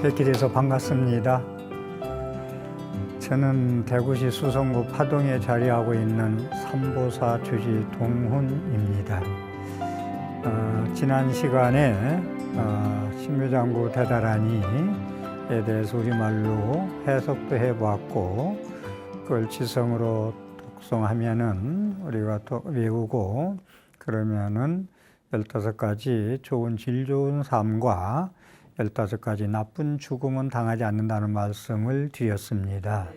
뵙게 돼서 반갑습니다. 저는 대구시 수성구 파동에 자리하고 있는 삼보사 주지 동훈입니다. 지난 시간에 신묘장구 대다라니에 대해서 우리말로 해석도 해보았고, 그걸 지성으로 독송하면은 우리가 외우고 그러면은 15가지 좋은 질 좋은 삶과 15가지 나쁜 죽음은 당하지 않는다는 말씀을 드렸습니다.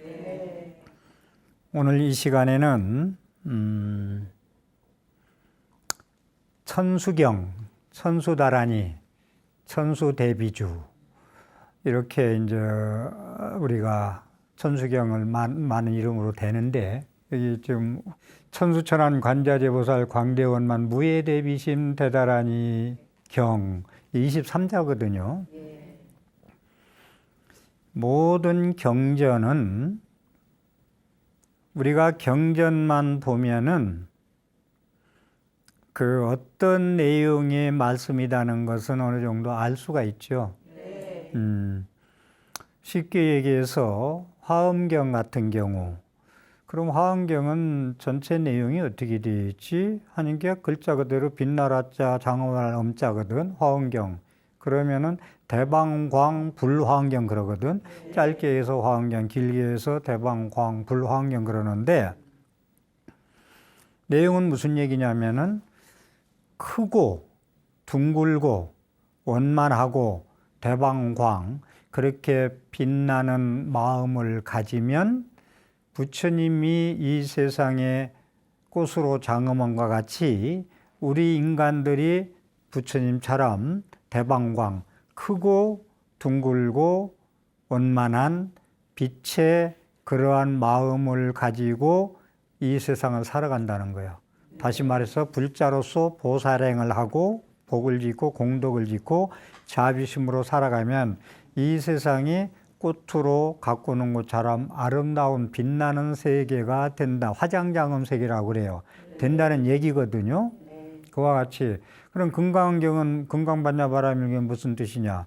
오늘 이 시간에는 천수경, 천수다라니, 천수대비주 이렇게 이제 우리가 천수경을 많은 이름으로 되는데, 여기 지금 천수천안 관자재보살 광대원만 무예대비심 대다라니 경 23자거든요. 모든 경전은 우리가 경전만 보면은 그 어떤 내용의 말씀이라는 것은 어느 정도 알 수가 있죠. 쉽게 얘기해서 화엄경 같은 경우, 그럼 화엄경은 전체 내용이 어떻게 되어 있지? 하는 게 글자 그대로 빛나라자 장엄할 엄자거든, 화엄경. 그러면은 대방광 불화엄경 그러거든. 짧게 해서 화엄경, 길게 해서 대방광 불화엄경 그러는데, 내용은 무슨 얘기냐면은 크고 둥글고 원만하고 대방광, 그렇게 빛나는 마음을 가지면 부처님이 이 세상의 꽃으로 장엄함과 같이 우리 인간들이 부처님처럼 대방광, 크고 둥글고 원만한 빛의 그러한 마음을 가지고 이 세상을 살아간다는 거예요. 다시 말해서 불자로서 보살행을 하고 복을 짓고 공덕을 짓고 자비심으로 살아가면 이 세상이 꽃으로 가꾸는 것처럼 아름다운 빛나는 세계가 된다. 화장장엄 세계라고 그래요. 된다는 얘기거든요. 그와 같이. 그럼 금강경은 금강반야바라밀경 무슨 뜻이냐?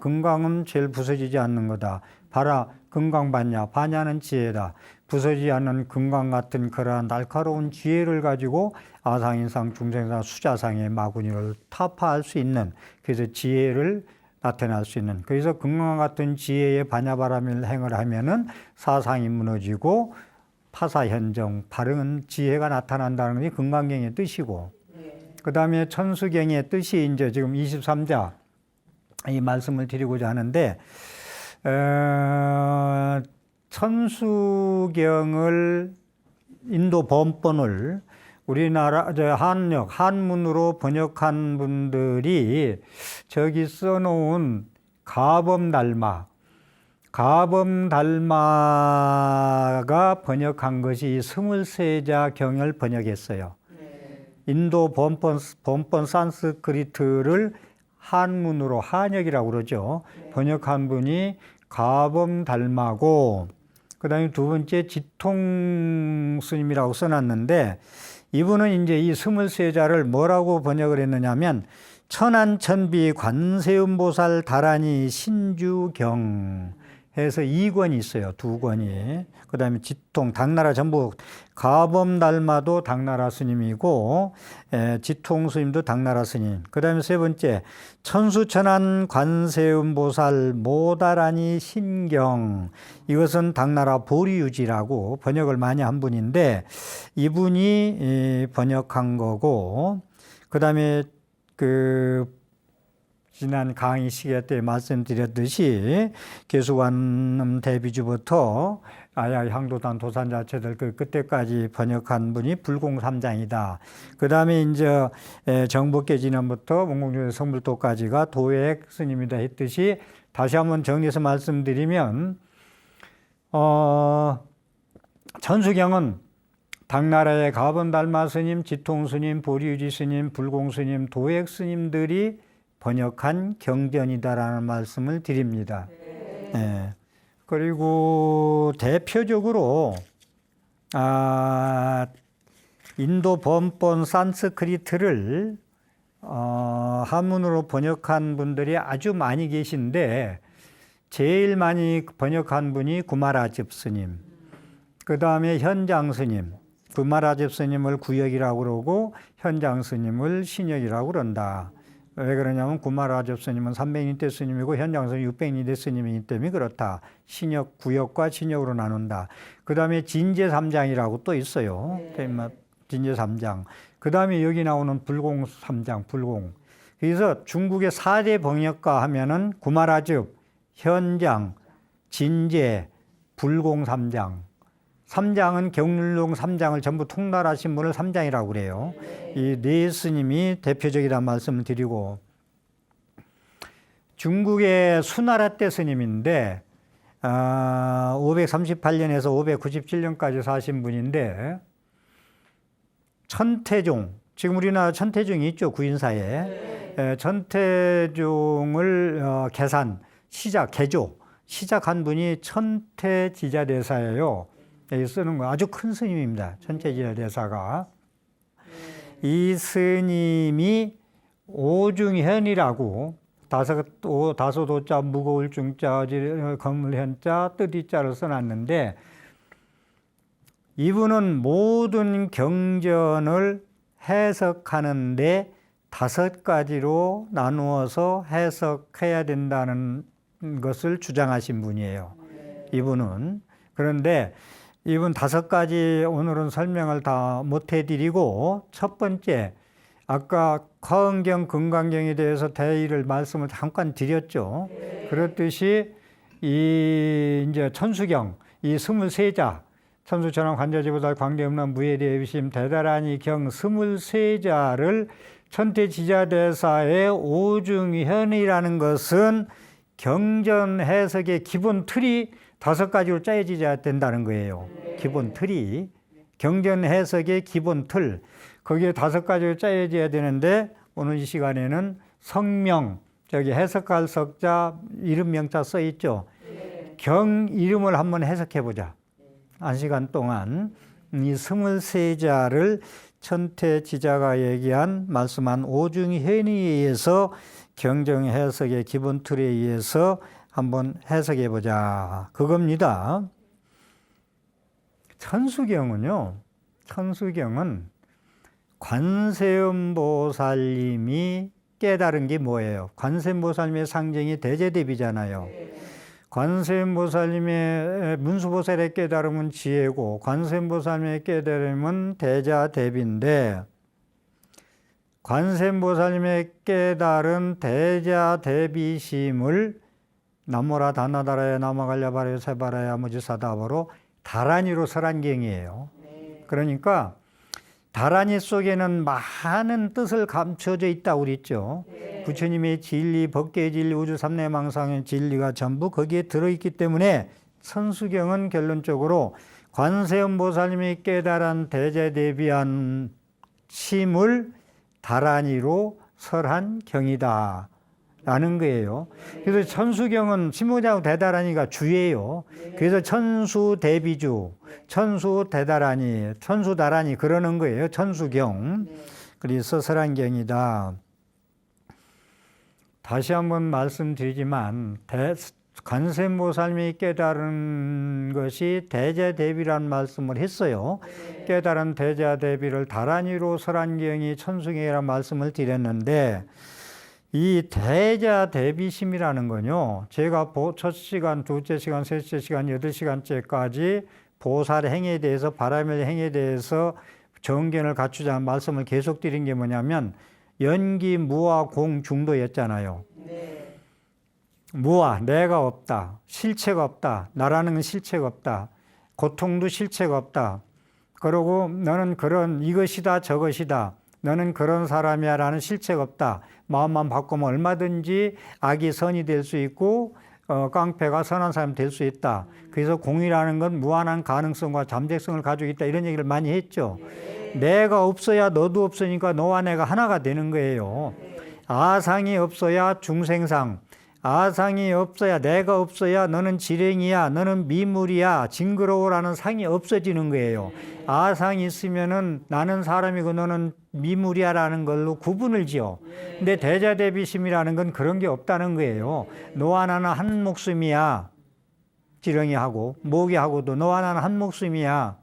금강은 제일 부서지지 않는 거다. 바라 금강반야, 반야는 지혜다. 부서지지 않는 금강 같은 그러한 날카로운 지혜를 가지고 아상인상 중생상 수자상의 마구니를 타파할 수 있는, 그래서 지혜를 나타날 수 있는, 그래서 금강 같은 지혜의 반야바라밀 행을 하면은 사상이 무너지고 파사현정, 바른 지혜가 나타난다는 게 금강경의 뜻이고, 그 다음에 천수경의 뜻이 이제 지금 23자 이 말씀을 드리고자 하는데, 천수경을 인도 번번을 우리나라 한문으로 번역한 분들이 저기 써놓은 가범달마가 번역한 것이 23자 경을 번역했어요. 인도 번번 산스크리트를 한문으로 한역이라고 그러죠. 번역한 분이 가범달마고, 그 다음에 두 번째 지통 스님이라고 써놨는데, 이분은 이제 이 23자를 뭐라고 번역을 했느냐면 천안천비 관세음보살 다라니 신주경 해서 2권이 있어요. 2권이. 그 다음에 지통, 당나라 전부, 가범달마도 당나라 스님이고, 지통 스님도 당나라 스님. 그 다음에 세 번째, 천수천안 관세음보살 모다라니 신경. 이것은 당나라 보리유지라고 번역을 많이 한 분인데, 이분이 번역한 거고, 그 다음에 지난 강의 시간 때 말씀드렸듯이 개수관 대비주부터 아야 향도단 도산자체들 그때까지 번역한 분이 불공삼장이다. 그 다음에 이제 정법계 진원부터 원공주의 성불도까지가 도액 스님이다 했듯이, 다시 한번 정리해서 말씀드리면 천수경은 당나라의 가범달마 스님, 지통 스님, 보리유지 스님, 불공 스님, 도액 스님들이 번역한 경전이다라는 말씀을 드립니다. 그리고 대표적으로 인도 번번 산스크리트를 한문으로 번역한 분들이 아주 많이 계신데, 제일 많이 번역한 분이 구마라집 스님, 그 다음에 현장 스님, 구마라집 스님을 구역이라고 그러고 현장 스님을 신역이라고 그런다. 왜 그러냐면 구마라집 스님은 300년 스님이고 현장 스님은 600년 스님이기 때문에 그렇다. 신역, 구역과 신역으로 나눈다. 그 다음에 진제 3장이라고 또 있어요. 진제 3장. 그 다음에 여기 나오는 불공 3장, 불공. 그래서 중국의 4대 번역가 하면은 구마라집, 현장, 진제, 불공 3장. 3장은 경륜록 3장을 전부 통달하신 분을 3장이라고 그래요. 이 네 스님이 대표적이라는 말씀을 드리고, 중국의 수나라 때 스님인데 538년에서 597년까지 사신 분인데, 천태종, 지금 우리나라 천태종이 있죠, 구인사에. 천태종을 개조, 시작한 분이 천태지자대사예요. 여기 쓰는 거 아주 큰 스님입니다. 천태지자대사가. 이 스님이 오중현이라고 다소도자, 무거울 중자, 거물현자, 뜻이자를 써놨는데, 이분은 모든 경전을 해석하는데 5가지로 나누어서 해석해야 된다는 것을 주장하신 분이에요. 이분은. 그런데 이분 5가지 오늘은 설명을 다 못 해드리고, 첫 번째, 아까 화엄경, 금강경에 대해서 대의를 말씀을 잠깐 드렸죠. 그렇듯이 이제 천수경, 이 23자, 천수천왕 관자지보살 광대음란 무예대비심 대다라니 경 23자를 천태지자대사의 오중현이라는 것은 경전 해석의 기본 틀이 5가지로 짜여져야 된다는 거예요. 기본 틀이. 경전 해석의 기본 틀. 거기에 5가지로 짜여져야 되는데, 오늘 이 시간에는 성명, 저기 해석할 석자, 이름 명자 써 있죠. 경 이름을 한번 해석해 보자. 1시간 동안 이 23자를 천태지자가 얘기한 말씀한 오중현에 의해서 경전 해석의 기본 틀에 의해서 한번 해석해 보자. 그겁니다. 천수경은 관세음보살님이 깨달은 게 뭐예요? 관세음보살님의 상징이 대제대비잖아요. 관세음보살님의 문수보살의 깨달음은 지혜고, 관세음보살님의 깨달음은 대자대비인데, 관세음보살님의 깨달은 대자대비심을 나모라 다나다라야 나마갈야바라야 세바라야 무지사다바로 다란이로 설한경이에요. 그러니까 다란이 속에는 많은 뜻을 감춰져 있다고 그랬죠. 부처님의 진리, 법계의 진리, 우주 삼례망상의 진리가 전부 거기에 들어있기 때문에 천수경은 결론적으로 관세음보살님이 깨달은 대제대비한 심을 다란이로 설한 경이다 라는 거예요. 그래서 천수경은 신무자하고 대다라니가 주예요. 그래서 천수대비주, 천수대다라니, 천수다라니 그러는 거예요. 천수경. 그래서 설한경이다. 다시 한번 말씀드리지만 관세음보살님이 깨달은 것이 대자대비라는 말씀을 했어요. 깨달은 대자대비를 다란이로 설한경이 천수경이라는 말씀을 드렸는데, 이 대자대비심이라는 건요, 제가 첫 시간, 둘째 시간, 셋째 시간, 8시간째까지 보살의 행위에 대해서, 바라밀 행위에 대해서 정견을 갖추자는 말씀을 계속 드린 게 뭐냐면, 연기, 무아, 공, 중도였잖아요. 무아, 내가 없다. 실체가 없다. 나라는 건 실체가 없다. 고통도 실체가 없다. 그리고 너는 이것이다, 저것이다. 너는 그런 사람이야 라는 실체가 없다. 마음만 바꾸면 얼마든지 악이 선이 될 수 있고 깡패가 선한 사람이 될 수 있다. 그래서 공이라는 건 무한한 가능성과 잠재성을 가지고 있다. 이런 얘기를 많이 했죠. 내가 없어야 너도 없으니까 너와 내가 하나가 되는 거예요. 아상이 없어야 중생상, 아상이 없어야, 내가 없어야 너는 지랭이야, 너는 미물이야, 징그러워라는 상이 없어지는 거예요. 아상이 있으면은 나는 사람이고 너는 미물이야라는 걸로 구분을 지어. 근데 대자대비심이라는 건 그런 게 없다는 거예요. 너와 나는 한 목숨이야. 지렁이하고 모기하고도 너와 나는 한 목숨이야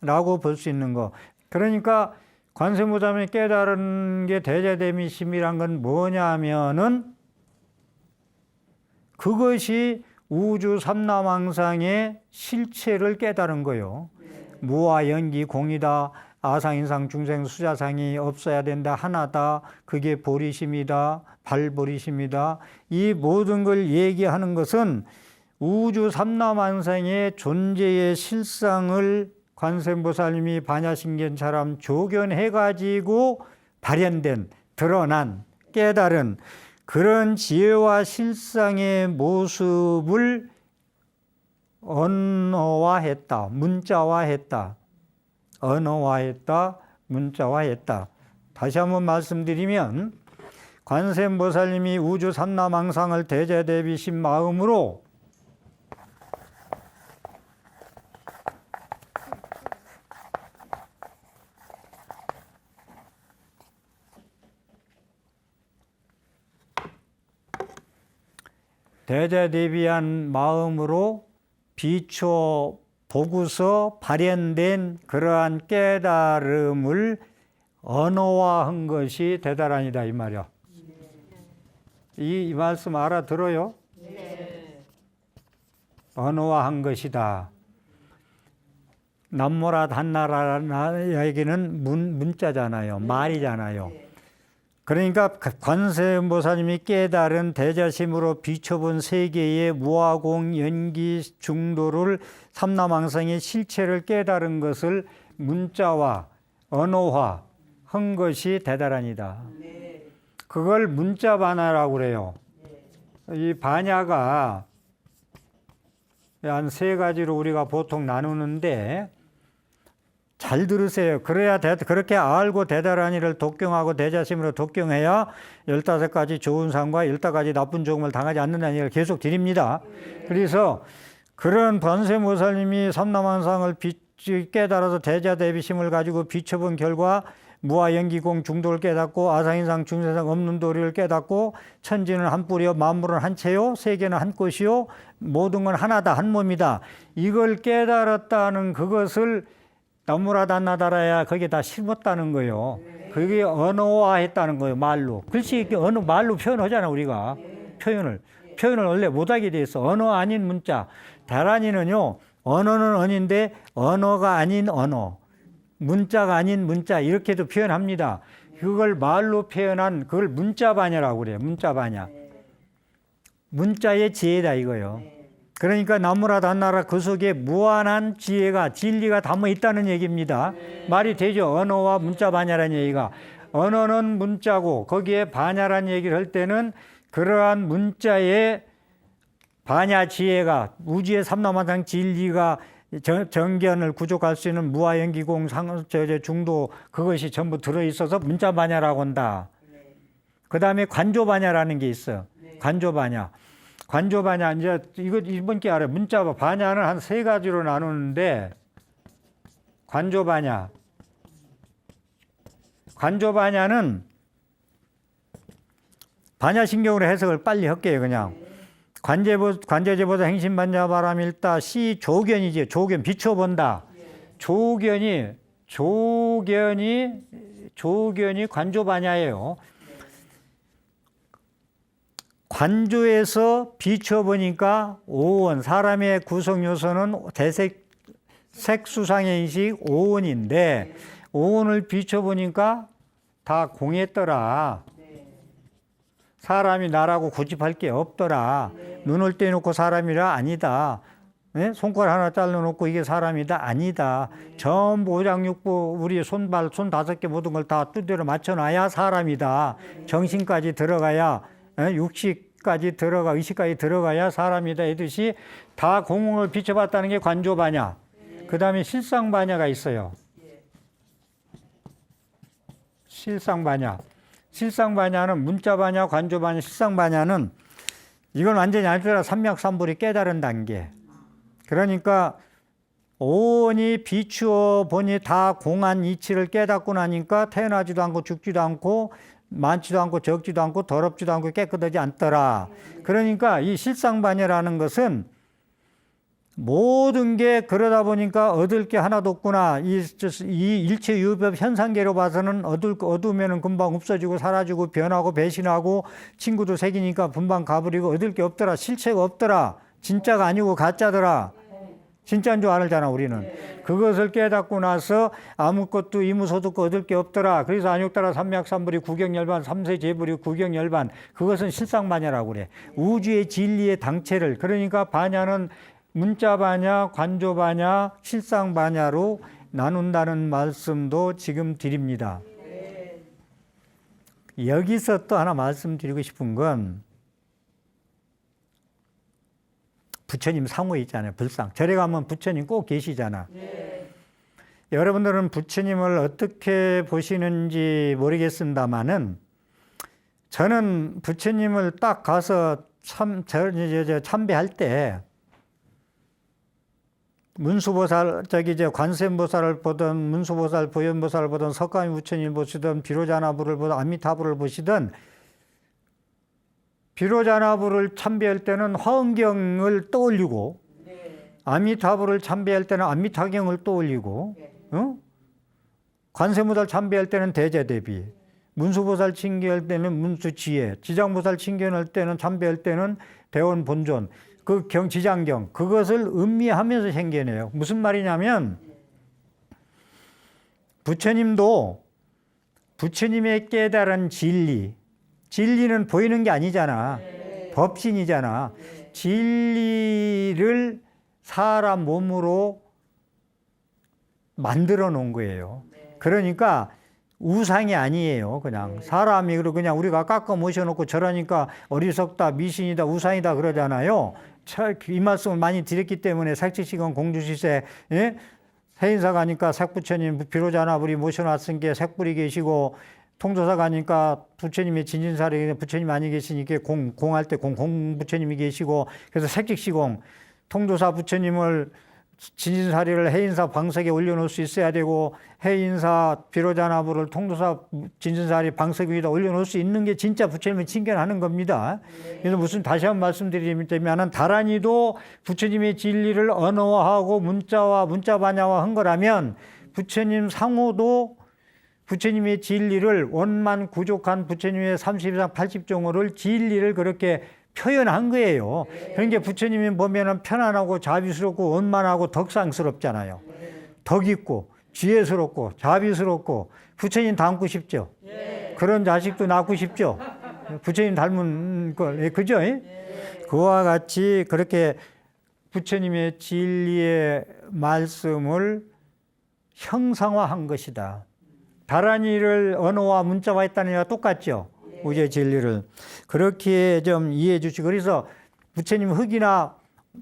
라고 볼 수 있는 거. 그러니까 관세음보살이 깨달은 게 대자대비심이란 건 뭐냐 하면은 그것이 우주 삼라망상의 실체를 깨달은 거예요. 무와 연기 공이다. 아상인상 중생 수자상이 없어야 된다. 하나다. 그게 보리심이다. 발보리심이다. 이 모든 걸 얘기하는 것은 우주 삼라만상의 존재의 실상을 관세음보살님이 반야신견처럼 조견해가지고 발현된, 드러난, 깨달은 그런 지혜와 실상의 모습을 언어화했다. 문자화했다. 언어화했다. 문자화했다. 다시 한번 말씀드리면 관세음보살님이 우주 삼라망상을 대자대비심 마음으로 대자대비한 마음으로 비춰 보고서 발현된 그러한 깨달음을 언어화한 것이 대단하니다 이 말이야. 이 말씀 알아들어요? 네. 언어화한 것이다. 남모라 단나라라는 얘기는 문자잖아요. 말이잖아요. 그러니까 관세음보살님이 깨달은 대자심으로 비춰본 세계의 무아공 연기 중도를 삼라망상의 실체를 깨달은 것을 문자화, 언어화 한 것이 대단하니다. 그걸 문자 반야라고 그래요. 이 반야가 한 세 가지로 우리가 보통 나누는데 잘 들으세요. 그렇게 알고 대단한 일을 독경하고 대자심으로 독경해야 15가지 좋은 상과 15가지 나쁜 종을 당하지 않는다는 얘기를 계속 드립니다. 그래서 그런 관세음보살님이 삼라만상을 깨달아서 대자대비심을 가지고 비춰본 결과 무아연기공 중도를 깨닫고 아상인상 중생상 없는 도리를 깨닫고 천지는 한 뿌리요 만물은 한 채요 세계는 한 꽃이요 모든 건 하나다 한 몸이다. 이걸 깨달았다는 그것을 나무라단나다라야 거기에다 심었다는 거예요. 그게 언어화했다는 거예요. 말로. 글씨 말로 표현하잖아 우리가. 표현을 원래 못하게 돼 있어. 언어 아닌 문자. 다란이는요. 언어는 언인데 언어가 아닌 언어. 문자가 아닌 문자 이렇게도 표현합니다. 그걸 말로 표현한 그걸 문자반야라고 그래요. 문자반야. 문자의 지혜다 이거요. 그러니까 나무라 단나라 그 속에 무한한 지혜가 진리가 담아 있다는 얘기입니다. 말이 되죠. 언어와 문자 반야라는 얘기가. 언어는 문자고 거기에 반야라는 얘기를 할 때는 그러한 문자의 반야 지혜가 우주의 삼라만상 진리가 정견을 구족할 수 있는 무아연기공 중도 그것이 전부 들어있어서 문자 반야라고 한다. 그 다음에 관조반야라는 게 있어. 관조반야. 관조반야, 이제 이거 이번 게 알아요. 문자 반야는 한 세 가지로 나누는데, 관조반야. 관조반야는 반야신경으로 해석을 빨리 할게요, 그냥. 관제제보다 행신반야 바람일다. 시 조견이지, 조견, 비춰본다. 조견이 관조반야예요. 관조에서 비춰보니까 오온, 사람의 구성요소는 색수상의 인식 오온인데 오온을 비춰보니까 다 공했더라. 사람이 나라고 고집할 게 없더라. 눈을 떼놓고 사람이라 아니다. 네? 손가락 하나 잘라놓고 이게 사람이다 아니다. 전부 오장육부 우리 손 5개 모든 걸 다 두드려 맞춰놔야 사람이다. 정신까지 들어가야 육식까지 들어가 의식까지 들어가야 사람이다. 이듯이 다 공을 비춰봤다는 게 관조반야. 그 다음에 실상반야가 있어요. 실상반야. 실상반야는 문자반야, 관조반야, 실상반야는 이건 완전히 알더라 삼맥삼불이 깨달은 단계. 그러니까 온이 비추어 보니 다 공한 이치를 깨닫고 나니까 태어나지도 않고 죽지도 않고 많지도 않고 적지도 않고 더럽지도 않고 깨끗하지 않더라. 그러니까 이 실상반야라는 것은 모든 게 그러다 보니까 얻을 게 하나도 없구나. 이 일체 유법 현상계로 봐서는 얻으면은 금방 없어지고 사라지고 변하고 배신하고 친구도 새기니까 금방 가버리고 얻을 게 없더라. 실체가 없더라. 진짜가 아니고 가짜더라. 진짜인 줄 알잖아, 우리는. 그것을 깨닫고 나서 아무것도 이무소득고 얻을 게 없더라. 그래서 안욕따라 삼맥삼불이 구경열반, 삼세제불이 구경열반. 그것은 실상반야라고 그래. 우주의 진리의 당체를. 그러니까 반야는 문자반야, 관조반야, 실상반야로 나눈다는 말씀도 지금 드립니다. 여기서 또 하나 말씀드리고 싶은 건 부처님 상호 있잖아요. 불상. 절에 가면 부처님 꼭 계시잖아. 여러분들은 부처님을 어떻게 보시는지 모르겠습니다만은 저는 부처님을 딱 가서 참배할 때 문수보살, 관세음보살을 보든 문수보살, 보현보살을 보든 석가모니 부처님을 보시든 비로자나부를 보든 아미타불을 보시든 비로자나부를 참배할 때는 화엄경을 떠올리고 아미타불을 참배할 때는 아미타경을 떠올리고 관세음보살 참배할 때는 대제대비 문수보살 칭견할 때는 문수지혜 지장보살 칭견할 때는 참배할 때는 대원본존 그 지장경 그것을 음미하면서 생겨내요. 무슨 말이냐면 부처님도 부처님의 깨달은 진리는 보이는 게 아니잖아. 법신이잖아. 진리를 사람 몸으로 만들어 놓은 거예요. 그러니까 우상이 아니에요. 그냥 사람이 그냥 우리가 깎아 모셔놓고 저러니까 어리석다, 미신이다, 우상이다 그러잖아요. 이 말씀을 많이 드렸기 때문에 색지시건 공주시세 해인사 가니까 색부처님 비로자나불이 모셔놨은 게 색불이 계시고 통도사 가니까 부처님의 진진사리 부처님 많이 계시니까 공할 때 공부처님이 계시고 그래서 색직시공 통도사 부처님을 진진사리를 해인사 방석에 올려놓을 수 있어야 되고 해인사 비로자나불을 통도사 진진사리 방석 위에다 올려놓을 수 있는 게 진짜 부처님을 칭견하는 겁니다. 그래서 무슨 다시 한번 말씀드리면 다란이도 부처님의 진리를 언어화하고 문자반야화 한 거라면 부처님 상호도 부처님의 진리를 원만 구족한 부처님의 32상 80종호를 진리를 그렇게 표현한 거예요. 그러니까 부처님이 보면은 편안하고 자비스럽고 원만하고 덕상스럽잖아요. 덕 있고 지혜스럽고 자비스럽고 부처님 닮고 싶죠. 그런 자식도 낳고 싶죠. 부처님 닮은 걸 그죠? 그와 같이 그렇게 부처님의 진리의 말씀을 형상화한 것이다. 다란이를 언어와 문자화 했다는 얘기가 똑같죠. 우주의 진리를. 그렇게 좀 이해해 주시고, 그래서 부처님 흙이나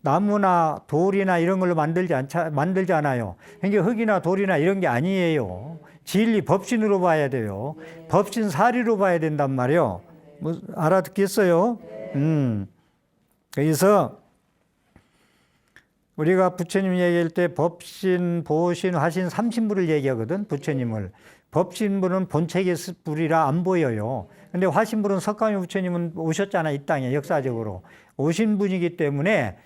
나무나 돌이나 이런 걸로 만들지 않아요. 그러니까 흙이나 돌이나 이런 게 아니에요. 진리, 법신으로 봐야 돼요. 법신 사리로 봐야 된단 말이에요. 뭐, 알아듣겠어요? 그래서 우리가 부처님 얘기할 때 법신, 보신, 화신, 삼신부를 얘기하거든, 부처님을. 법신부는 본체의 불이라 안 보여요. 근데 화신부는 석가모니 부처님은 오셨잖아, 이 땅에 역사적으로. 오신 분이기 때문에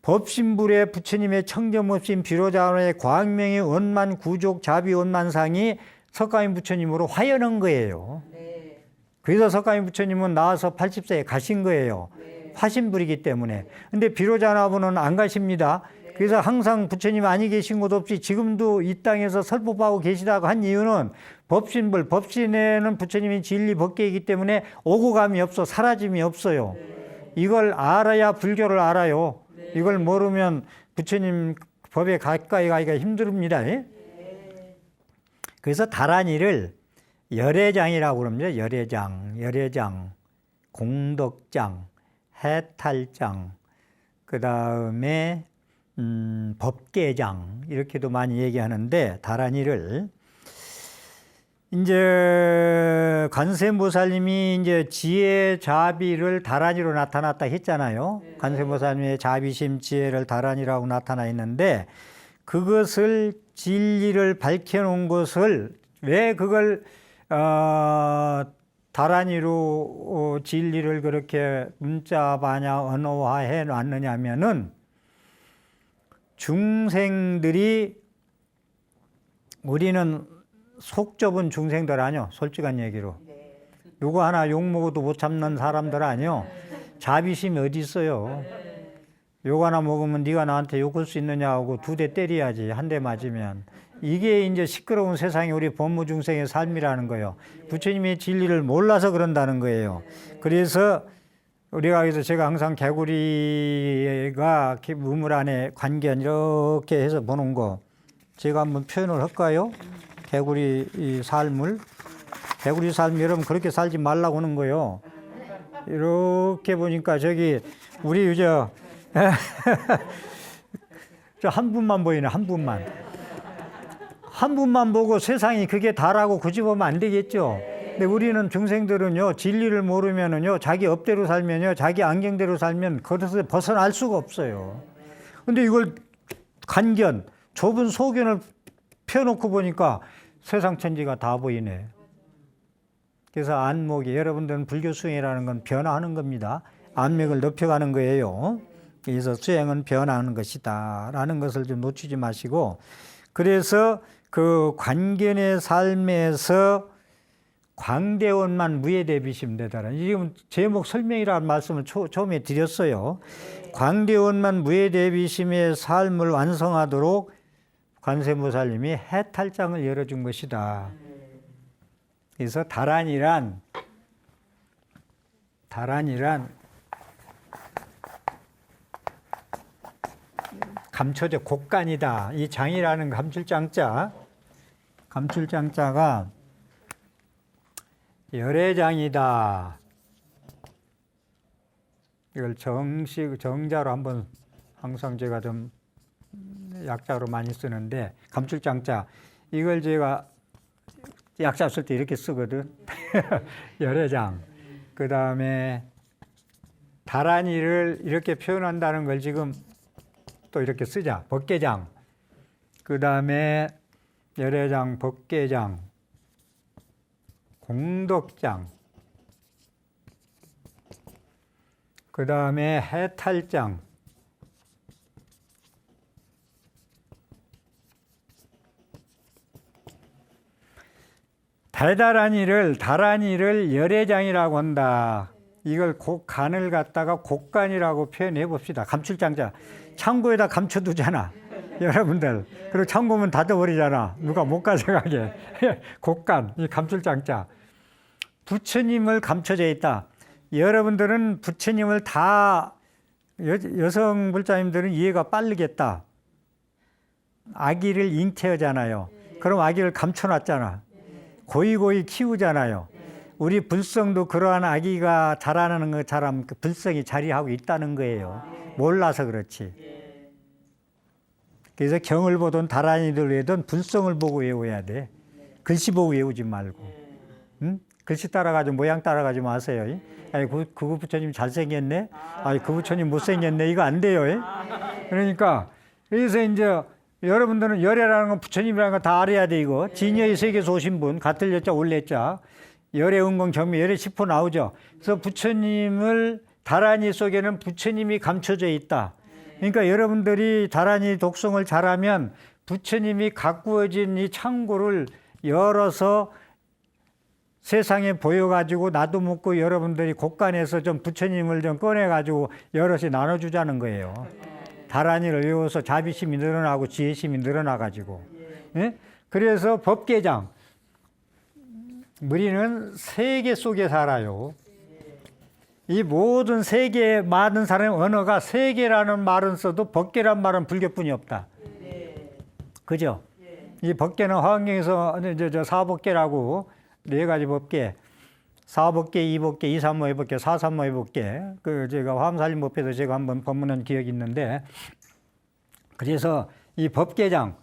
법신불에 부처님의 청정법신 비로자나의 광명의 원만 구족 자비 원만상이 석가모니 부처님으로 화연한 거예요. 그래서 석가모니 부처님은 나와서 80세에 가신 거예요. 화신불이기 때문에. 근데 비로자나부는 안 가십니다. 그래서 항상 부처님 아니 계신 곳 없이 지금도 이 땅에서 설법하고 계시다고 한 이유는 법신불, 법신에는 부처님이 진리 법계이기 때문에 오고 감이 없어, 사라짐이 없어요. 이걸 알아야 불교를 알아요. 이걸 모르면 부처님 법에 가까이 가기가 힘듭니다. 그래서 다란이를 열애장이라고 그럽니다. 열애장, 공덕장, 해탈장, 그 다음에 법계장 이렇게도 많이 얘기하는데 다란이를 이제 관세음보살님이 이제 지혜 자비를 다란이로 나타났다 했잖아요. 관세음보살님의 자비심 지혜를 다란이라고 나타나 있는데 그것을 진리를 밝혀놓은 것을 왜 그걸 다란이로 진리를 그렇게 문자 반야 언어화해 놨느냐면은 중생들이 우리는 속 좁은 중생들 아니요. 솔직한 얘기로. 누구 하나 욕 먹어도 못 참는 사람들 아니요. 자비심이 어디 있어요. 욕 하나 먹으면 네가 나한테 욕할 수 있느냐 하고 2대 때려야지. 한 대 맞으면. 이게 이제 시끄러운 세상이 우리 법무 중생의 삶이라는 거예요. 부처님의 진리를 몰라서 그런다는 거예요. 그래서 우리가 그래서 제가 항상 개구리가 우물 안에 관견 이렇게 해서 보는 거 제가 한번 표현을 할까요? 개구리 이 삶을. 개구리 삶 여러분 그렇게 살지 말라고 하는 거예요. 이렇게 보니까 저기 우리 저 한 분만 보이네. 한 분만. 한 분만 보고 세상이 그게 다라고 굳이 보면 안 되겠죠. 근데 우리는 중생들은요 진리를 모르면은요 자기 업대로 살면요 자기 안경대로 살면 그것에서 벗어날 수가 없어요. 근데 이걸 간견 좁은 소견을 펴놓고 보니까 세상 천지가 다 보이네. 그래서 안목이 여러분들은 불교 수행이라는 건 변화하는 겁니다. 안목을 높여가는 거예요. 그래서 수행은 변화하는 것이다 라는 것을 좀 놓치지 마시고 그래서 그 관견의 삶에서 광대원만 무예대비심 되더라. 지금 제목 설명이라는 말씀을 처음에 드렸어요. 광대원만 무예대비심의 삶을 완성하도록 관세음보살님이 해탈장을 열어준 것이다. 그래서 다란이란 감춰져 곡간이다. 이 장이라는 감출장자가 열애장이다. 이걸 정자로 한번 항상 제가 좀 약자로 많이 쓰는데 감출장자 이걸 제가 약자 쓸 때 이렇게 쓰거든. 열애장. 그 다음에 다란이를 이렇게 표현한다는 걸 지금 또 이렇게 쓰자. 법계장. 그 다음에 열애장, 법계장, 공덕장. 그 다음에 해탈장. 다란이를 열애장이라고 한다. 이걸 간을 갖다가 곡간이라고 표현해 봅시다. 감출장자. 창고에다 감춰두잖아. 여러분들. 그리고 창고문 닫아버리잖아. 누가 못 가져가게. 곡간, 이 감출장자. 부처님을 감춰져 있다. 여러분들은 부처님을 다 여성 불자님들은 이해가 빠르겠다. 아기를 잉태하잖아요. 그럼 아기를 감춰놨잖아. 고이고이 키우잖아요. 우리 불성도 그러한 아기가 자라나는 것처럼 그 불성이 자리하고 있다는 거예요. 몰라서 그렇지. 그래서 경을 보던 다란이들 외에는 불성을 보고 외워야 돼. 글씨 보고 외우지 말고. 응? 글씨 따라가지고 모양 따라가지 마세요. 아니, 그 부처님 잘생겼네? 아니, 그 부처님 못생겼네? 이거 안 돼요. 그러니까, 그래서 이제 여러분들은 열애라는 건 부처님이라는 거 다 알아야 돼, 이거. 진여의 세계에서 오신 분, 같을 여자, 올 여자. 열애, 은공, 정미, 열애 10호 나오죠. 그래서 부처님을, 다란이 속에는 부처님이 감춰져 있다. 그러니까 여러분들이 다란이 독성을 잘하면 부처님이 가꾸어진 이 창고를 열어서 세상에 보여가지고 나도 묻고 여러분들이 곳간에서 좀 부처님을 좀 꺼내가지고 여럿이 나눠주자는 거예요. 다란이를 외워서 자비심이 늘어나고 지혜심이 늘어나가지고. 예? 그래서 법계장. 우리는 세계 속에 살아요. 이 모든 세계에 많은 사람의 언어가 세계라는 말은 써도 법계란 말은 불교뿐이 없다. 그죠? 이 법계는 화엄경에서 저 사법계라고 4가지 법계, 사법계, 이법계, 이삼모의 법계, 사삼모의 법계. 그 제가 화엄살림법에서 제가 한번 법문한 기억이 있는데, 그래서 이 법계장,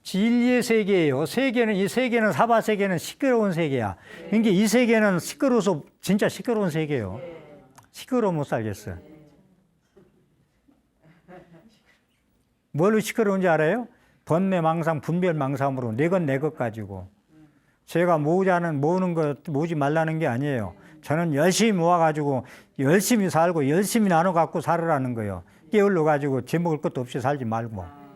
진리의 세계예요. 세계는, 이 세계는, 사바 세계는 시끄러운 세계야. 그러니까 이 세계는 시끄러워서 진짜 시끄러운 세계예요. 시끄러워 못 살겠어. 뭘로 시끄러운지 알아요? 번뇌 망상, 분별 망상으로 내 것 가지고. 제가 모으는 거 모으지 말라는 게 아니에요. 저는 열심히 모아가지고 열심히 살고 열심히 나눠 갖고 살으라는 거예요. 깨울러 가지고 제 먹을 것도 없이 살지 말고.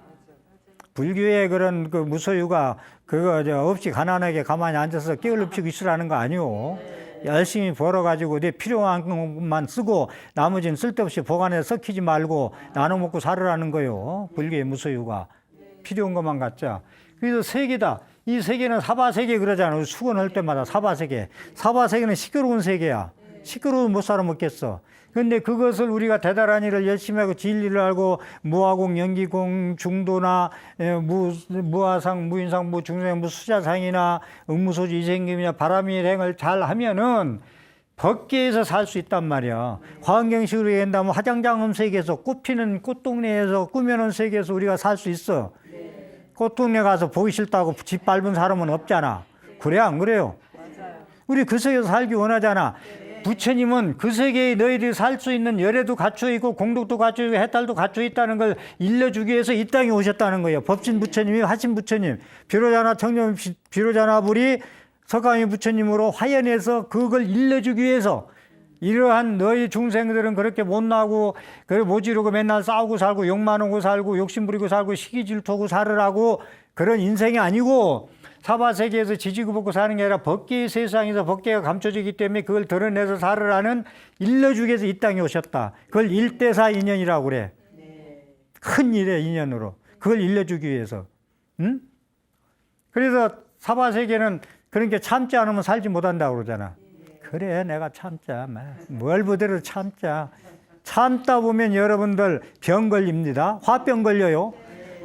불교의 그런 그 무소유가 그거 없이 가난하게 가만히 앉아서 깨울러치고 있으라는 거 아니오. 열심히 벌어가지고 내 필요한 것만 쓰고 나머지는 쓸데없이 보관해서 썩히지 말고 나눠 먹고 살으라는 거요. 불교의 무소유가. 필요한 것만 갖자. 그래서 세계다. 이 세계는 사바세계 그러잖아요. 수건할 때마다 사바세계. 사바세계는 시끄러운 세계야. 시끄러우면 못 살아 먹겠어. 근데 그것을 우리가 대단한 일을 열심히 하고 진리를 알고 무아공, 연기공, 중도나 무아상, 무인상, 무중생, 무수자상이나 음무소지, 이생김이나 바람일행을 잘 하면은 법계에서 살 수 있단 말이야. 화환경식으로 얘기한다면 화장장음 세계에서 꽃피는 꽃동네에서 꾸며놓은 세계에서 우리가 살 수 있어. 꽃동네 가서 보기 싫다고 집 밟은 사람은 없잖아. 그래 안 그래요? 우리 그 세계에서 살기 원하잖아. 부처님은 그 세계에 너희들이 살 수 있는 열애도 갖춰 있고 공덕도 갖춰 있고 해탈도 갖춰 있다는 걸 일러주기 위해서 이 땅에 오셨다는 거예요. 법신 부처님이 하신 부처님, 비로자나 청렴 비로자나 불이 서가미 부처님으로 화연해서 그걸 일러주기 위해서 이러한 너희 중생들은 그렇게 못나고 그래 모지르고 맨날 싸우고 살고 욕 많고 살고 욕심 부리고 살고 시기 질투하고 살으라고 그런 인생이 아니고 사바세계에서 지지고 볶고 사는 게 아니라 법계의 세상에서 법계가 감춰지기 때문에 그걸 드러내서 살으라는 일러주기 위해서 이 땅에 오셨다. 그걸 일대사 인연이라고 그래. 큰 일의 인연으로. 그걸 일러주기 위해서. 응? 그래서 사바세계는 그러니까 참지 않으면 살지 못한다고 그러잖아. 그래 내가 참자. 뭘 부대로 참자. 참다 보면 여러분들 병 걸립니다. 화병 걸려요.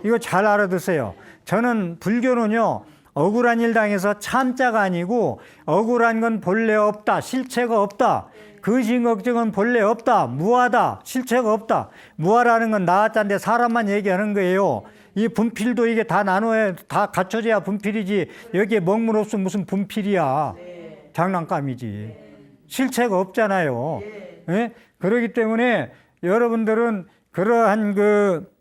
이거 잘 알아두세요. 저는 불교는요. 억울한 일 당해서 참자가 아니고 억울한 건 본래 없다. 실체가 없다. 근심 걱정은 본래 없다. 무하다. 실체가 없다. 무하라는 건 나왔자인데 사람만 얘기하는 거예요. 이 분필도 이게 다 나눠야 다 갖춰져야 분필이지 여기에 먹물 없으면 무슨 분필이야. 장난감이지. 실체가 없잖아요. 예? 그렇기 때문에 여러분들은 그러한 그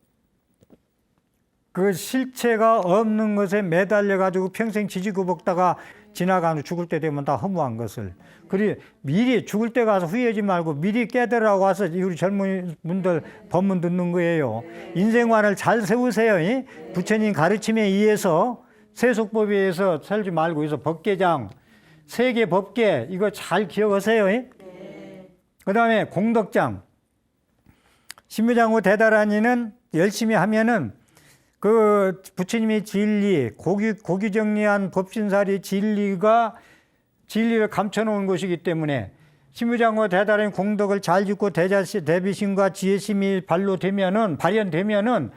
실체가 없는 것에 매달려 가지고 평생 지지고 볶다가 지나가는 죽을 때 되면 다 허무한 것을. 그리 미리 죽을 때 가서 후회하지 말고 미리 깨달으라고 와서 우리 젊은 분들 법문 듣는 거예요. 인생관을 잘 세우세요. 부처님 가르침에 의해서 세속법에 의해서 살지 말고 그래서 법계장, 세계 법계 이거 잘 기억하세요. 그 다음에 공덕장. 신묘장구 대다라니는 열심히 하면은 그 부처님의 진리, 고기 정리한 법신살이 진리를 감춰놓은 것이기 때문에 신묘장구 대다라니 공덕을 잘 짓고 대비심과 지혜심이 발현되면은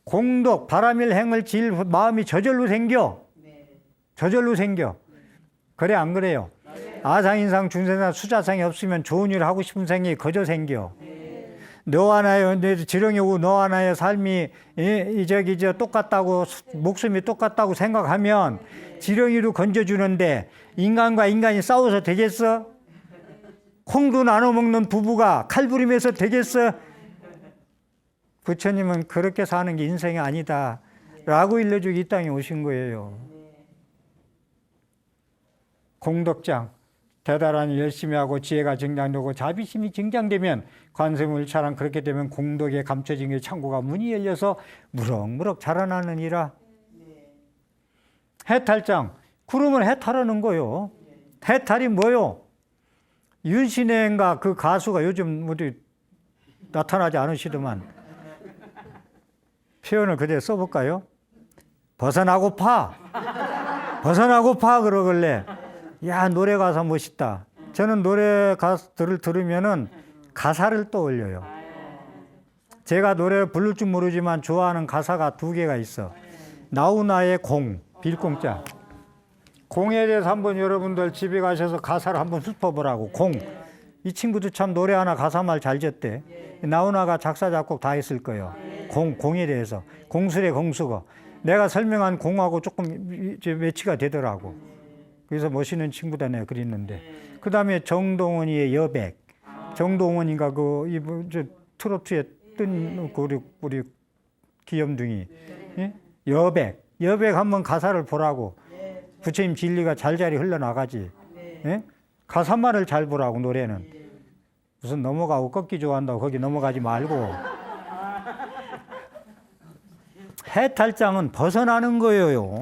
공덕, 바람일행을 질 마음이 저절로 생겨. 저절로 생겨. 그래 안 그래요? 아상인상, 중생상, 수자상이 없으면 좋은 일 하고 싶은 생각이 거저 생겨. 너와 나의 지렁이 오고 너와 나의 삶이 똑같다고 목숨이 똑같다고 생각하면 지렁이도 건져주는데 인간과 인간이 싸워서 되겠어? 콩도 나눠 먹는 부부가 칼부림해서 되겠어? 부처님은 그렇게 사는 게 인생이 아니다 라고 일러주기 이 땅에 오신 거예요. 공덕장 대단한 열심히 하고 지혜가 증장되고 자비심이 증장되면 관세음일차랑 그렇게 되면 공덕에 감춰진 게 창고가 문이 열려서 무럭무럭 자라나느니라. 해탈장. 구름을 해탈하는 거요. 해탈이 뭐요? 윤신혜인가 그 가수가 요즘 어디 나타나지 않으시더만 표현을 그대로 써볼까요? 벗어나고파. 벗어나고파 그러길래 야 노래 가사 멋있다. 저는 노래 가사들을 들으면은 가사를 떠올려요. 제가 노래를 부를 줄 모르지만 좋아하는 가사가 2개가 있어. 나우나의 공, 빌공자. 공에 대해서 한번 여러분들 집에 가셔서 가사를 한번 읊어보라고. 공. 이 친구도 참 노래 하나 가사말 잘 졌대. 나우나가 작사 작곡 다 했을 거예요. 공에 대해서. 공술의 공수거. 내가 설명한 공하고 조금 매치가 되더라고. 그래서 멋있는 친구다 내가 그랬는데. 그 다음에 정동원이의 여백. 정동원인가 저 트로트에 뜬 우리 귀염둥이. 예? 여백. 여백 한번 가사를 보라고. 부처님 진리가 잘잘이 흘러나가지. 예? 가사말을 잘 보라고 노래는. 무슨 넘어가고 꺾기 좋아한다고 거기 넘어가지 말고. 해탈장은 벗어나는 거예요.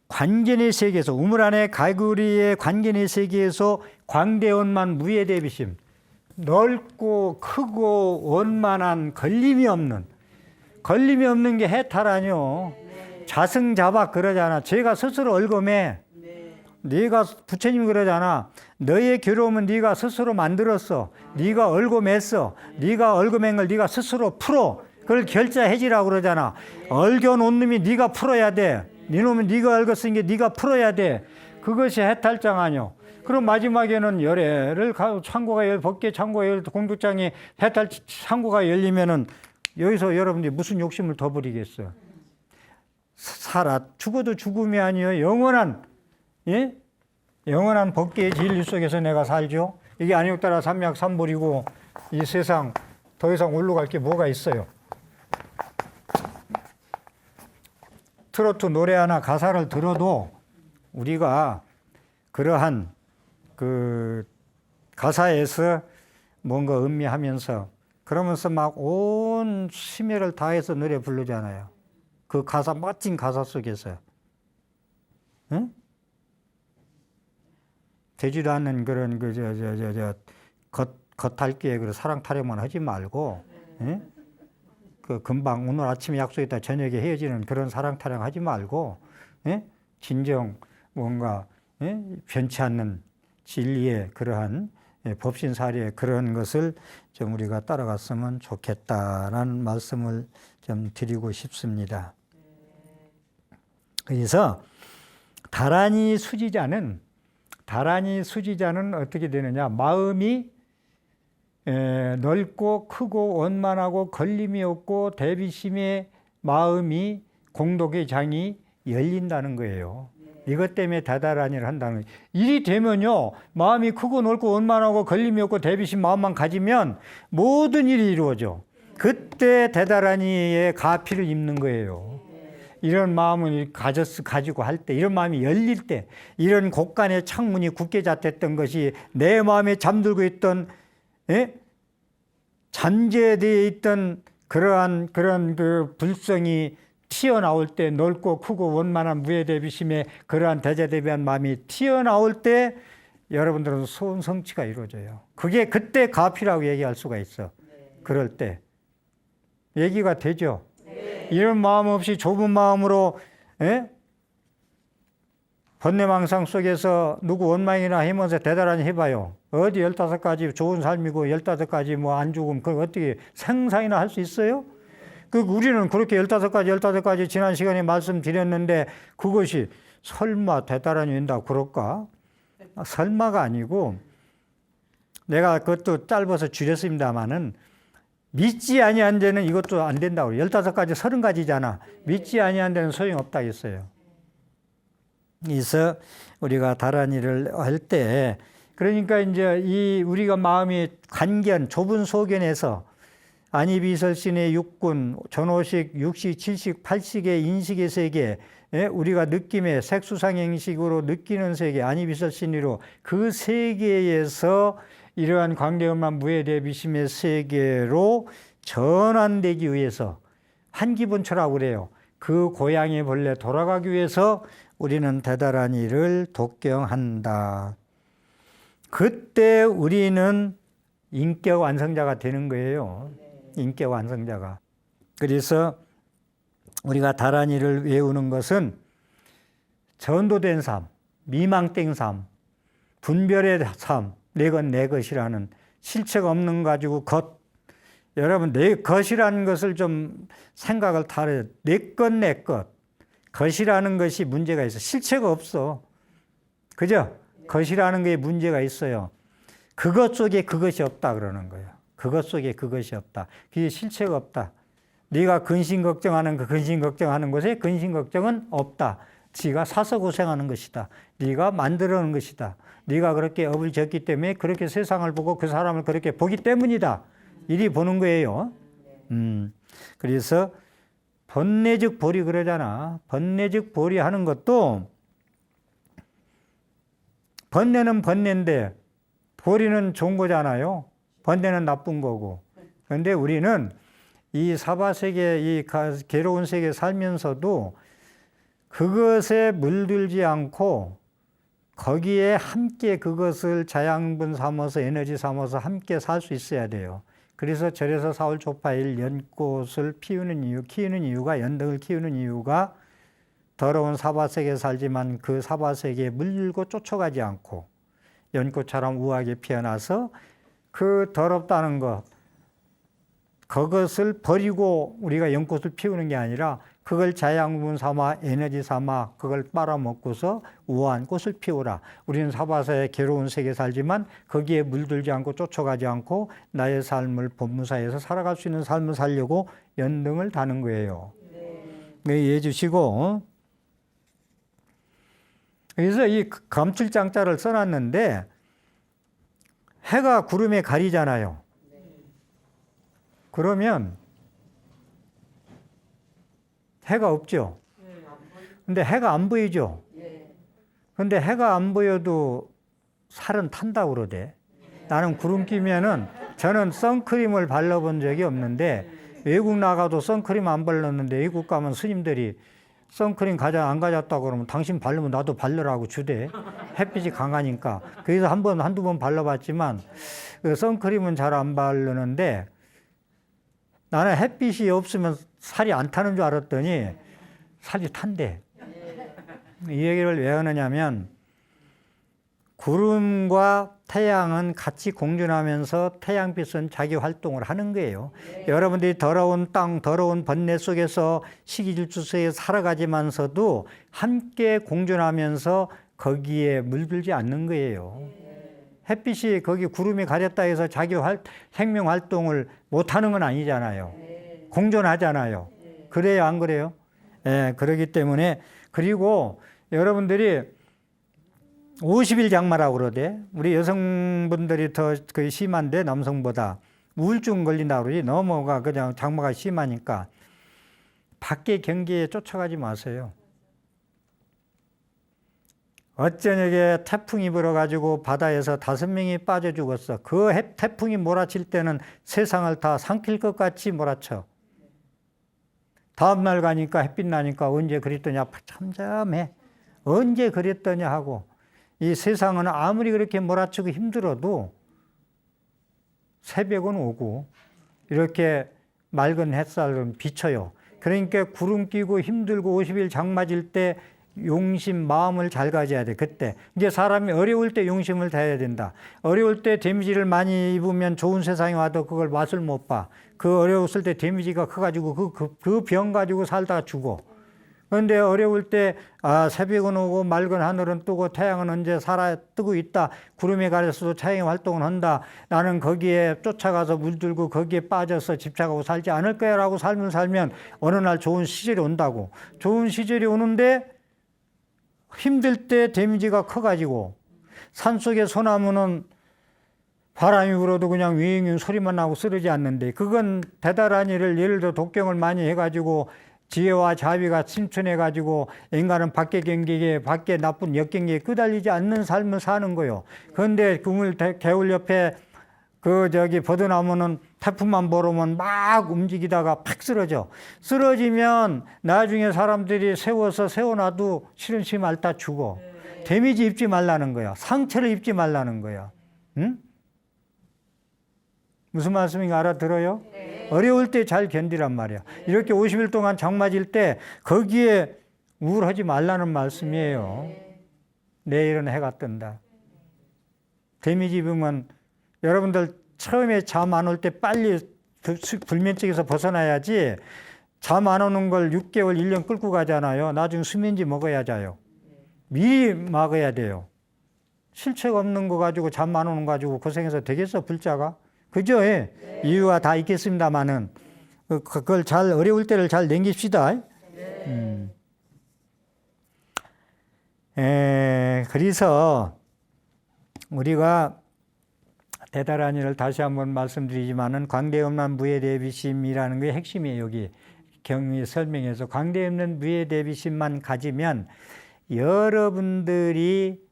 관견의 세계에서 우물 안에 가구리의 관견의 세계에서 광대원만 무예대비심. 넓고 크고 원만한 걸림이 없는 게 해탈 아니요. 자승자박 그러잖아. 제가 스스로 얽음해. 네가 부처님이 그러잖아. 너의 괴로움은 네가 스스로 만들었어. 네가 얽어맸어. 네가 얽어맨 걸 네가 스스로 풀어. 그걸 결자해지라고 그러잖아. 얽어놓은 놈이 네가 풀어야 돼. 네 놈은 네가 얽었으니까 네가 풀어야 돼. 그것이 해탈장 아니요. 그럼 마지막에는 열애를 창고가 법계 창고가 열 공덕장에 해탈 창고가 열리면은 여기서 여러분들이 무슨 욕심을 더 부리겠어? 죽어도 죽음이 아니요. 영원한 예? 영원한 법계의 진리 속에서 내가 살죠. 이게 안욕따라 삼약삼불이고 이 세상 더 이상 올라갈 게 뭐가 있어요. 트로트 노래 하나 가사를 들어도 우리가 그러한 그 가사에서 뭔가 음미하면서 그러면서 막 온 심혈을 다해서 노래 부르잖아요. 그 가사 멋진 가사 속에서. 응? 되지도 않는 그런 겉핥기에 그 사랑 타령만 하지 말고, 예? 그 금방 오늘 아침에 약속했다 저녁에 헤어지는 그런 사랑 타령 하지 말고, 예? 진정 뭔가 예? 변치 않는 진리의 그러한 법신사리의 그런 것을 좀 우리가 따라갔으면 좋겠다라는 말씀을 좀 드리고 싶습니다. 그래서 다란이 수지자는 어떻게 되느냐? 마음이 넓고 크고 원만하고 걸림이 없고 대비심의 마음이 공덕의 장이 열린다는 거예요. 이것 때문에 다다란이를 한다는 거예요. 일이 되면요, 마음이 크고 넓고 원만하고 걸림이 없고 대비심 마음만 가지면 모든 일이 이루어져. 그때 다다란이의 가피를 입는 거예요. 이런 마음을 가지고 할 때, 이런 마음이 열릴 때, 이런 곳간의 창문이 굳게 닫혔던 것이 내 마음에 잠들고 있던, 예? 잠재되어 있던 그런 그 불성이 튀어나올 때, 넓고 크고 원만한 무예대비심의 그러한 대자대비한 마음이 튀어나올 때 여러분들은 소원 성취가 이루어져요. 그게 그때 가피라고 얘기할 수가 있어. 그럴 때 얘기가 되죠. 이런 마음 없이 좁은 마음으로 번뇌망상 속에서 누구 원망이나 하면서 대단히 해봐요. 어디 15가지 좋은 삶이고 15가지 뭐 안 죽음 그걸 어떻게 상상이나 할 수 있어요? 우리는 그렇게 15가지 지난 시간에 말씀드렸는데 그것이 설마 대단히 된다고 그럴까? 설마가 아니고 내가 그것도 짧아서 줄였습니다마는 믿지 아니한 데는 이것도 안 된다고 그래요. 15가지, 30가지잖아. 믿지 아니한 데는 소용없다 했어요. 그래서 우리가 다란이를 할 때 그러니까 이제 우리가 마음이 관견, 좁은 소견에서 안이비설신의 육군, 전오식, 육식, 칠식, 팔식의 인식의 세계, 우리가 느낌의 색수상행식으로 느끼는 세계, 안이비설신으로 그 세계에서 이러한 광대음만 무예대비심의 세계로 전환되기 위해서 한기본처라고 그래요. 그 고향에 본래 돌아가기 위해서 우리는 대다란이를 독경한다. 그때 우리는 인격 완성자가 되는 거예요. 인격 완성자가. 그래서 우리가 다란이를 외우는 것은 전도된 삶, 미망된 삶, 분별의 삶, 내 것 내 것이라는 실체가 없는 거 가지고 여러분 내 것이라는 것을 좀 생각을 다해요. 내 것 내 것. 것이라는 것이 문제가 있어. 실체가 없어. 그죠? 것이라는 게 문제가 있어요. 그것 속에 그것이 없다 그러는 거예요. 그것 속에 그것이 없다. 그게 실체가 없다. 네가 근심 걱정하는 그 근심 걱정하는 곳에 근심 걱정은 없다. 지가 사서 고생하는 것이다. 네가 만들어 놓은 것이다. 네가 그렇게 업을 졌기 때문에 그렇게 세상을 보고 그 사람을 그렇게 보기 때문이다. 이리 보는 거예요. 그래서 번뇌즉 보리 그러잖아. 번뇌즉 보리 하는 것도 번뇌는 번뇌인데 보리는 좋은 거잖아요. 번뇌는 나쁜 거고. 그런데 우리는 이 사바세계, 이 괴로운 세계에 살면서도 그것에 물들지 않고 거기에 함께 그것을 자양분 삼아서 에너지 삼아서 함께 살 수 있어야 돼요. 그래서 절에서 사울초파일 연꽃을 피우는 이유, 키우는 이유가, 연등을 키우는 이유가 더러운 사바세계에 살지만 그 사바세계에 물들고 쫓아가지 않고 연꽃처럼 우아하게 피어나서 그 더럽다는 것, 그것을 버리고 우리가 연꽃을 피우는 게 아니라 그걸 자양분 삼아 에너지 삼아 그걸 빨아먹고서 우아한 꽃을 피우라. 우리는 사바세의 괴로운 세계에 살지만 거기에 물들지 않고 쫓아가지 않고 나의 삶을 본무사에서 살아갈 수 있는 삶을 살려고 연등을 다는 거예요. 네. 이해해 주시고, 그래서 이 감칠장자를 써놨는데 해가 구름에 가리잖아요. 그러면 해가 없죠. 근데 해가 안 보이죠. 근데 해가 안 보여도 살은 탄다고 그러대. 나는 구름 끼면은 저는 선크림을 발라본 적이 없는데 외국 나가도 선크림 안 발랐는데 외국 가면 스님들이 선크림 안 가졌다고 그러면 당신 바르면 나도 바르라고 주대. 햇빛이 강하니까. 그래서 한두 번 발라봤지만 그 선크림은 잘 안 바르는데 나는 햇빛이 없으면 살이 안 타는 줄 알았더니 살이 탄대. 이 얘기를 왜 하느냐면 구름과 태양은 같이 공존하면서 태양빛은 자기 활동을 하는 거예요. 여러분들이 더러운 땅, 더러운 번뇌 속에서 시기질투 속에 살아가지만서도 함께 공존하면서 거기에 물들지 않는 거예요. 햇빛이 거기 구름이 가렸다 해서 자기 생명 활동을 못하는 건 아니잖아요. 공존하잖아요. 그래요, 안 그래요? 예, 그렇기 때문에. 그리고 여러분들이 50일 장마라고 그러대. 우리 여성분들이 더 심한데 남성보다 우울증 걸린다고 그러지. 너무가 그냥 장마가 심하니까 밖에 경기에 쫓아가지 마세요. 어쩌냐게 태풍이 불어가지고 바다에서 5명이 빠져 죽었어. 그 태풍이 몰아칠 때는 세상을 다 삼킬 것 같이 몰아쳐. 다음날 가니까 햇빛 나니까 언제 그랬더냐 잠잠해. 언제 그랬더냐 하고. 이 세상은 아무리 그렇게 몰아치고 힘들어도 새벽은 오고 이렇게 맑은 햇살은 비쳐요. 그러니까 구름 끼고 힘들고 50일 장마질 때 용심, 마음을 잘 가져야 돼. 그때 이제 사람이 어려울 때 용심을 다해야 된다. 어려울 때 데미지를 많이 입으면 좋은 세상에 와도 그걸 맛을 못 봐. 그 어려웠을 때 데미지가 커가지고 그 병 가지고 살다가 죽어. 그런데 어려울 때 새벽은 오고 맑은 하늘은 뜨고 태양은 언제 뜨고 있다. 구름에 가려서도 태양의 활동을 한다. 나는 거기에 쫓아가서 물들고 거기에 빠져서 집착하고 살지 않을 거야 라고 삶을 살면 어느 날 좋은 시절이 온다고. 좋은 시절이 오는데 힘들 때 데미지가 커가지고 산속의 소나무는 바람이 불어도 그냥 윙윙 소리만 나고 쓰러지지 않는데 그건 대단한 일을 예를 들어 독경을 많이 해가지고 지혜와 자비가 침투해가지고 인간은 밖의 경계에 밖에 나쁜 역경계에 끄달리지 않는 삶을 사는 거예요. 그런데 개울 옆에 버드나무는 태풍만 불어오면 막 움직이다가 팍 쓰러져. 쓰러지면 나중에 사람들이 세워놔도 시름시 말다 죽어. 데미지 입지 말라는 거야. 상처를 입지 말라는 거야. 응? 무슨 말씀인가 알아들어요? 네. 어려울 때 잘 견디란 말이야. 이렇게 50일 동안 장마질 때 거기에 우울하지 말라는 말씀이에요. 내일은 해가 뜬다. 데미지 입으면 여러분들 처음에 잠 안 올 때 빨리 불면증에서 벗어나야지 잠 안 오는 걸 6개월, 1년 끌고 가잖아요. 나중에 수면제 먹어야 자요. 미리 막아야 돼요. 실체가 없는 거 가지고 잠 안 오는 거 가지고 고생해서 되겠어, 불자가? 그죠? 예. 이유가 다 있겠습니다만은 그걸 잘 어려울 때를 잘 넘깁시다. 그래서 우리가 대단한 일을 다시 한번 말씀드리지만은 관계 없는 무에 대비심이라는 게 핵심이에요. 여기 경위 설명에서 관계 없는 무에 대비심만 가지면 여러분들이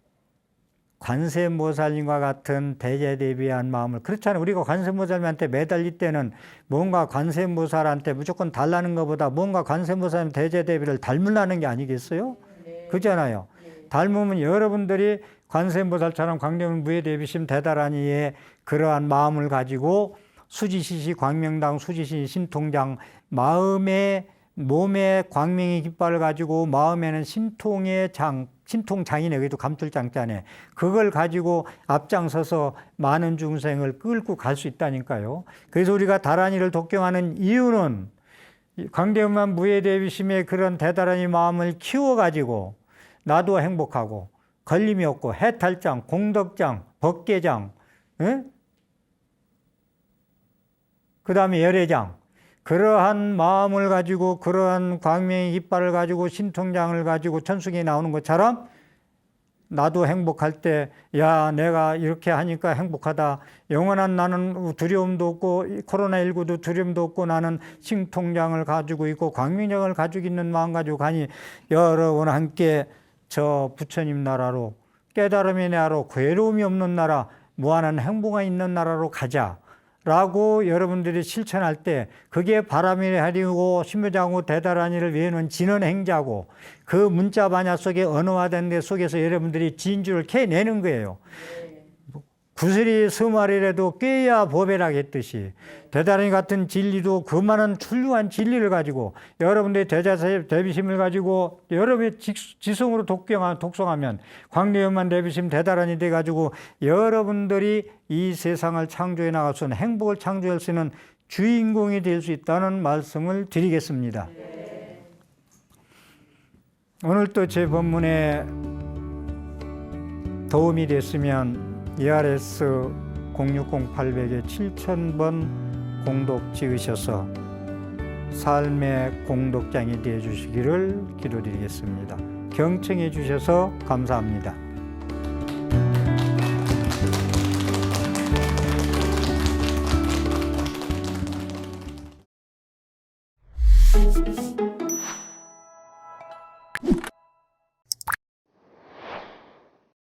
관세음보살님과 같은 대제대비한 마음을, 그렇잖아요. 우리가 관세음보살님한테 매달릴 때는 뭔가 관세음보살한테 무조건 달라는 것보다 뭔가 관세음보살님 대제대비를 닮으려는 게 아니겠어요? 그렇잖아요. 닮으면 여러분들이 관세음보살처럼 광명은 무예대비심 대다란이의 그러한 마음을 가지고 수지시시 광명당 수지시 신통장, 몸에 광명의 깃발을 가지고 마음에는 신통장이네. 여기도 감tul장자네. 그걸 가지고 앞장서서 많은 중생을 끌고 갈 수 있다니까요. 그래서 우리가 다란이를 독경하는 이유는 광대음만 무예대비심의 그런 대다란이 마음을 키워가지고 나도 행복하고 걸림이 없고 해탈장, 공덕장, 법계장, 그 다음에 열애장, 그러한 마음을 가지고 그러한 광명의 깃발을 가지고 신통장을 가지고 천수기에 나오는 것처럼 나도 행복할 때, 야, 내가 이렇게 하니까 행복하다. 영원한 나는 두려움도 없고 코로나19도 두려움도 없고 나는 신통장을 가지고 있고 광명장을 가지고 있는 마음 가지고 가니 여러분 함께 저 부처님 나라로, 깨달음의 나라로, 괴로움이 없는 나라, 무한한 행복이 있는 나라로 가자 라고 여러분들이 실천할 때 그게 바람이 하리고 신묘장구 대다란이를 위해는 진언행자고 그 문자 반야 속에 언어화된 데 속에서 여러분들이 진주를 캐내는 거예요. 구슬이 스마리라도 꿰야 보배라고 했듯이 대다란이 같은 진리도 그만한 훌륭한 진리를 가지고 여러분들이 대비심을 가지고 여러분의 지성으로 독송하면 광대연만 대비심 대다란이 돼가지고 여러분들이 이 세상을 창조해 나갈 수 있는 행복을 창조할 수 있는 주인공이 될 수 있다는 말씀을 드리겠습니다. 오늘 또 제 법문에 도움이 됐으면 ERS 060-800에 7000번 공독 지으셔서 삶의 공독장이 되어 주시기를 기도드리겠습니다. 경청해 주셔서 감사합니다.